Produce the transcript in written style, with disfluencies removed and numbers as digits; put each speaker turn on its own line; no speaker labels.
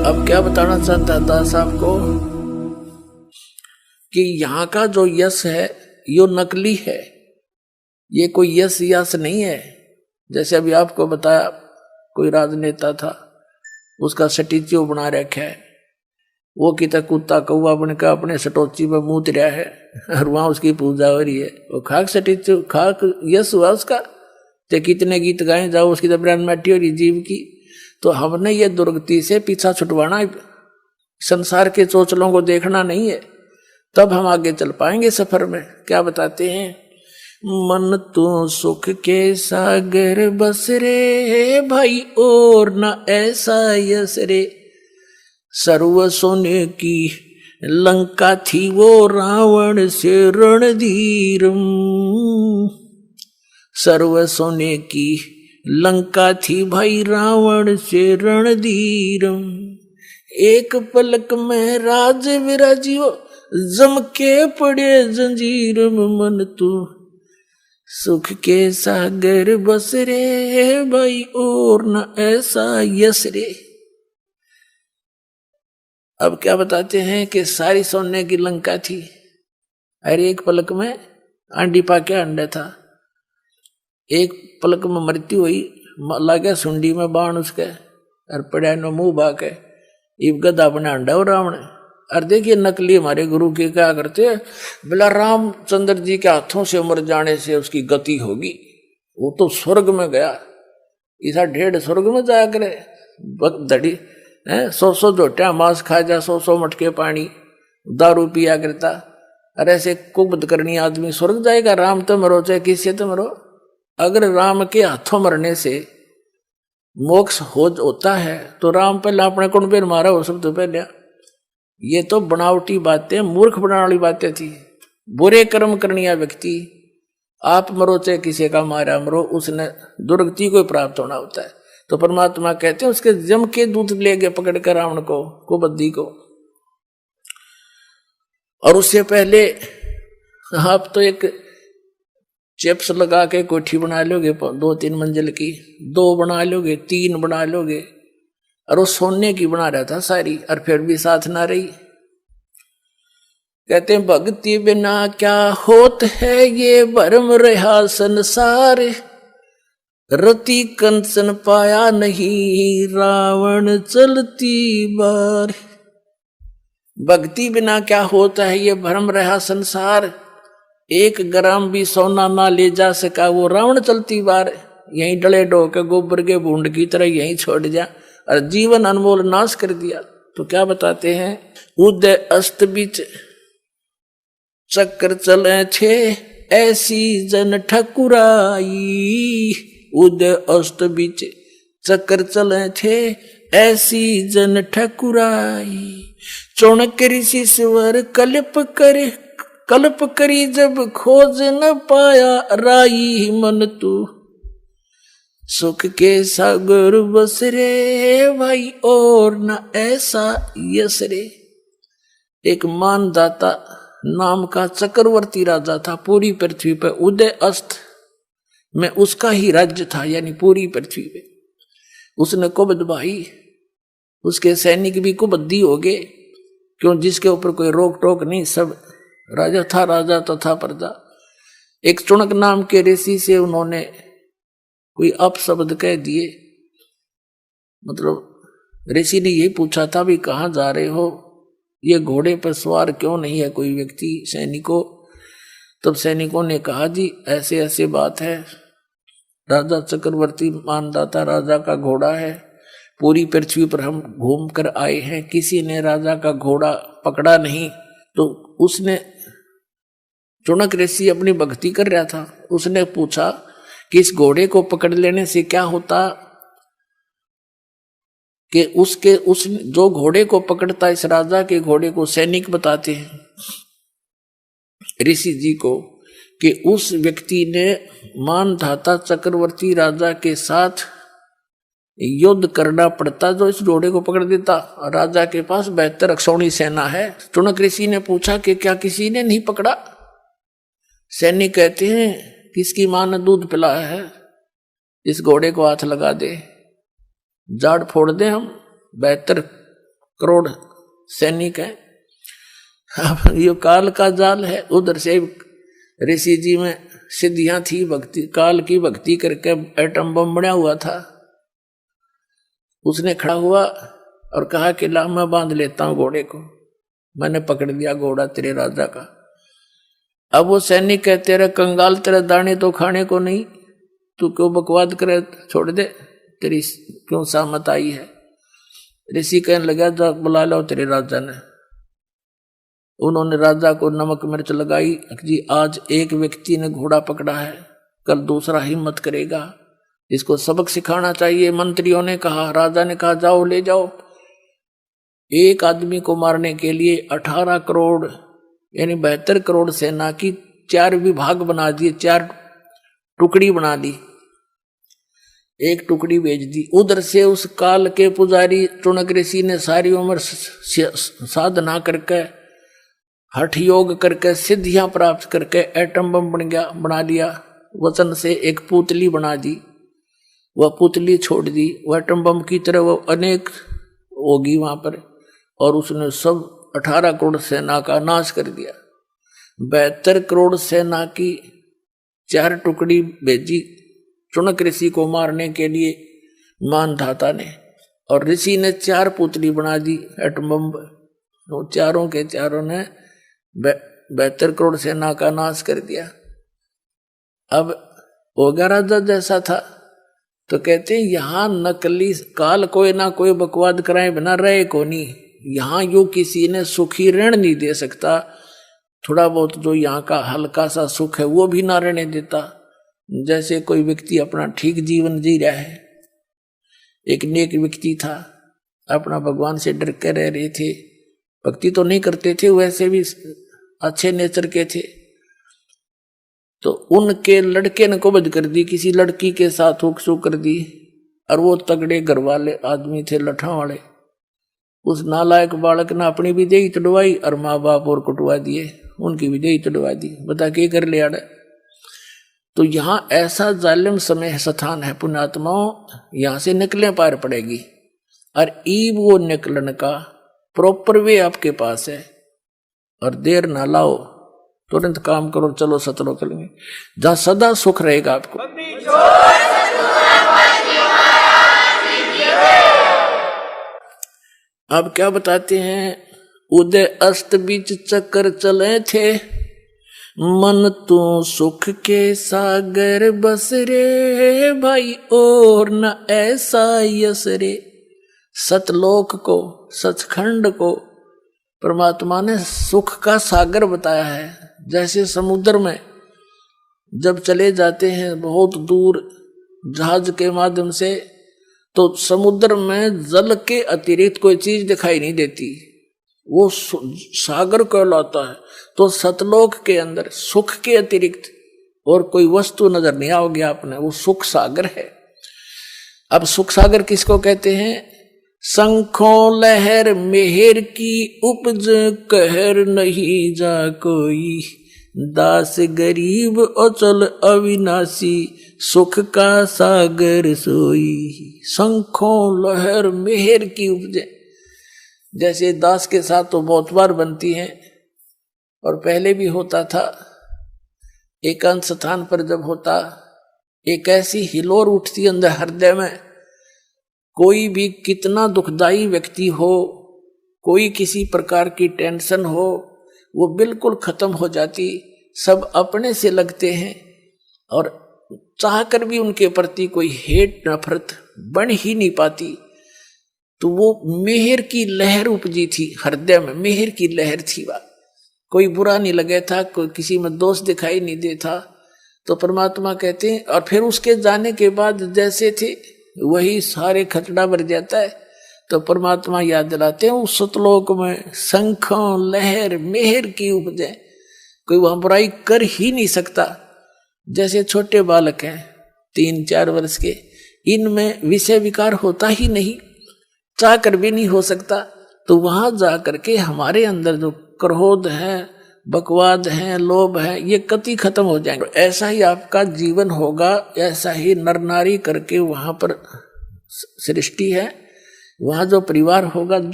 अब क्या बताना चाहता दास साहब को कि यहाँ का जो यश है यो नकली है, ये कोई यश नहीं है। जैसे अभी आपको बताया कोई राजनेता था, उसका स्टैच्यू बना रखा है, वो कितना कुत्ता कौवा बनकर अपने सटोची में मूत रहा है और वहां उसकी पूजा हो रही है। वो खाक स्टैच्यू खाक यश हुआ उसका, ते कितने गीत गाए जाओ, उसकी तो ब्रांड मैटी हो रही जीव की। तो हमने ये दुर्गति से पीछा छुटवाना, संसार के चोचलों को देखना नहीं है, तब हम आगे चल पाएंगे सफर में। क्या बताते हैं, मन तो सुख के सागर बस रे भाई और न ऐसा यस रे, सर्व सोने की लंका थी वो रावण से रणधीरम, सर्व सोने की लंका थी भाई रावण से रणधीरम, एक पलक में राज विराजियो जम के पड़े जंजीर में, मन तू सुख के सागर बस रे भाई और न ऐसा यस रे। अब क्या बताते हैं कि सारी सोने की लंका थी, अरे एक पलक में अंडी पाके अंडा था, एक पलक में मृत्यु हुई, लगे सुंडी में बाण उसके और पड़ा नो मुंह बाके इब गदा बना अंडा और रावण। और देखिए नकली हमारे गुरु के क्या करते हैं, बोला रामचंद्र जी के हाथों से मर जाने से उसकी गति होगी, वो तो स्वर्ग में गया, ऐसा ढेर स्वर्ग में जाया करे, धड़ी है 100 जोटिया मांस खा जा, 100 मटके पानी दारू पिया करता, अरे ऐसे कुबद करनी आदमी स्वर्ग जाएगा। राम तो मरो चाहे किसी तो मरो, अगर राम के हाथों मरने से मोक्ष होता है तो राम पहले अपने कौन पेर मारा हो सब तो पहले। ये तो बनावटी बातें, मूर्ख बनाने वाली बातें थी। बुरे कर्म करनिया व्यक्ति आप मरो चाहे किसी का मारा मरो, उसने दुर्गति को प्राप्त होना होता है। तो परमात्मा कहते हैं उसके जम के दूत ले गए पकड़ कर रावण को, कुबद्दी को। और उससे पहले आप तो एक चिप्स लगा के कोठी बना लोगे 2-3 मंजिल की, 2 बना लोगे, 3 बना लोगे, और वो सोने की बना रहा था सारी, और फिर भी साथ ना रही। कहते हैं भक्ति बिना क्या होत है ये भरम रहा संसार, रति कंचन पाया नहीं रावण चलती बार। भक्ति बिना क्या होता है ये भरम रहा संसार, 1 ग्राम भी सोना ना ले जा सका वो रावण चलती बार। यहीं डले डो के गोबर के बूंद की तरह यहीं छोड़ जा और जीवन अनमोल नाश कर दिया। तो क्या बताते हैं, उदय अस्त बीच चक्कर चले छे ऐसी जन ठकुराई, उदय अस्त बीच चक्कर चले छे ऐसी जन ठकुराई, चौणक ऋषि स्वर कल्प करी जब खोज न पाया राई, मन तू सुख के सागर बस रे भाई और न ऐसा यस रे। एक मानदाता नाम का चक्रवर्ती राजा था पूरी पृथ्वी पर, उदय अस्त में उसका ही राज्य था, यानी पूरी पृथ्वी पे। उसने कुबद भाई, उसके सैनिक भी कुबद्दी हो गए, क्यों जिसके ऊपर कोई रोक टोक नहीं, सब राजा था, राजा तथा प्रजा। एक चुणक नाम के ऋषि से उन्होंने कोई अपशब्द कह दिए, मतलब ऋषि ने यही पूछा था भी कहाँ जा रहे हो, ये घोड़े पर सवार क्यों नहीं है कोई व्यक्ति सैनिकों। तब सैनिकों ने कहा जी ऐसे ऐसे बात है, राजा चक्रवर्ती मानदाता राजा का घोड़ा है, पूरी पृथ्वी पर हम घूम कर आए हैं, किसी ने राजा का घोड़ा पकड़ा नहीं। तो उसने चुणक ऋषि अपनी भक्ति कर रहा था, उसने पूछा कि इस घोड़े को पकड़ लेने से क्या होता, कि उस जो घोड़े को पकड़ता इस राजा के घोड़े को सैनिक बताते हैं ऋषि जी को, कि उस व्यक्ति ने मानधाता चक्रवर्ती राजा के साथ युद्ध करना पड़ता जो इस घोड़े को पकड़ देता। राजा के पास 72 अक्षौणी सेना है। चुणक ऋषि ने पूछा कि क्या किसी ने नहीं पकड़ा। सैनिक कहते हैं किसकी मां ने दूध पिलाया है, इस घोड़े को हाथ लगा दे, जाड़ फोड़ दे हम, 72 करोड़ सैनिक है। अब ये काल का जाल है। उधर से ऋषि जी में सिद्धियां थी, भक्ति काल की भक्ति करके एटम बम बना हुआ था। उसने खड़ा हुआ और कहा कि ला मैं बांध लेता हूं घोड़े को, मैंने पकड़ लिया घोड़ा तेरे राजा का। अब वो सैनिक कहते तेरे कंगाल, तेरे दाने तो खाने को नहीं, तू क्यों बकवाद करे, छोड़ दे, तेरी क्यों सामत आई है। ऋषि कहने लगा जा बुला लो तेरे राजा ने। उन्होंने राजा को नमक मिर्च लगाई, जी आज एक व्यक्ति ने घोड़ा पकड़ा है, कल दूसरा हिम्मत करेगा, इसको सबक सिखाना चाहिए। मंत्रियों ने कहा, राजा ने कहा जाओ ले जाओ। एक आदमी को मारने के लिए 18 करोड़ यानी 72 करोड़ सेना की 4 विभाग बना दिए, 4 टुकड़ी बना दी, एक टुकड़ी भेज दी। उधर से उस काल के पुजारी चुनक ऋषि ने सारी उम्र साधना करके हठ योग करके सिद्धियां प्राप्त करके एटम बम बना लिया। वचन से एक पुतली बना दी, वह पुतली छोड़ दी, वह एटम बम की तरह वो अनेक होगी वहां पर, और उसने सब 18 करोड़ सेना का नाश कर दिया। 72 करोड़ सेना की 4 टुकड़ी भेजी चुनक ऋषि को मारने के लिए मानधाता ने, और ऋषि ने 4 पुतली बना दी एटम बम। तो चारों के चारों ने 72 करोड़ सेना का नाश कर दिया। अब होगा राजा जैसा था। तो कहते हैं यहां नकली काल कोई ना कोई बकवाद कराए बिना रहे को नहीं। यहां यू किसी ने सुखी ऋण नहीं दे सकता, थोड़ा बहुत जो यहाँ का हल्का सा सुख है वो भी ना रहने देता। जैसे कोई व्यक्ति अपना ठीक जीवन जी रहा है, एक नेक व्यक्ति था, अपना भगवान से डर के रह रहे थे, भक्ति तो नहीं करते थे, वैसे भी अच्छे नेचर के थे। तो उनके लड़के ने कुबद कर दी, किसी लड़की के साथ हुक कर दी, और वो तगड़े घर वाले आदमी थे, लठा वाले। उस नालायक बालक ने अपनी भी देही तड़वाई और माँ बाप और कुटवा दिए, उनकी भी देही तड़वा दी। बता के कर लिया। तो यहाँ ऐसा जालिम समय स्थान है पुण्यात्माओं, यहाँ से निकले पार पड़ेगी। और ईब वो निकलन का प्रॉपर वे आपके पास है, और देर ना लाओ, तुरंत काम करो, चलो सतलोक करेंगे जहां सदा सुख रहेगा आपको। अब क्या बताते हैं, उदय अस्त बीच चक्कर चले थे, मन तू सुख के सागर बस रे भाई, और न ऐसा यस रे। सतलोक को, सचखंड को परमात्मा ने सुख का सागर बताया है। जैसे समुद्र में जब चले जाते हैं बहुत दूर जहाज के माध्यम से, तो समुद्र में जल के अतिरिक्त कोई चीज दिखाई नहीं देती, वो सागर कहलाता है। तो सतलोक के अंदर सुख के अतिरिक्त और कोई वस्तु नजर नहीं आओगे आपने, वो सुख सागर है। अब सुख सागर किसको कहते हैं? शंखों लहर मेहर की उपज, कहर नहीं जा कोई, दास गरीब अचल अविनाशी, सुख का सागर सोई। शंखों लहर मेहर की उपज, जैसे दास के साथ तो बहुत बार बनती है, और पहले भी होता था। एकांत स्थान पर जब होता, एक ऐसी हिलोर उठती अंदर हृदय में, कोई भी कितना दुखदाई व्यक्ति हो, कोई किसी प्रकार की टेंशन हो, वो बिल्कुल खत्म हो जाती। सब अपने से लगते हैं, और चाहकर भी उनके प्रति कोई हेट नफरत बन ही नहीं पाती। तो वो मेहर की लहर उपजी थी हृदय में, मेहर की लहर थी। वह कोई बुरा नहीं लगे था, कोई किसी में दोष दिखाई नहीं देता। तो परमात्मा कहते हैं, और फिर उसके जाने के बाद जैसे थे वही सारे खचड़ा भर जाता है। तो परमात्मा याद दिलाते हैं, उस सतलोक में शंखों लहर मेहर की उपजे, कोई वहां बुराई कर ही नहीं सकता। जैसे छोटे बालक हैं 3-4 वर्ष के, इनमें विषय विकार होता ही नहीं, चाह कर भी नहीं हो सकता। तो वहां जा करके हमारे अंदर जो क्रोध है, बकवाद है, लोभ है, ये कति खत्म हो जाएंगे। ऐसा ही आपका जीवन होगा, ऐसा ही नर नारी करके वहां पर सृष्टि है, वहां जो परिवार होगा, जो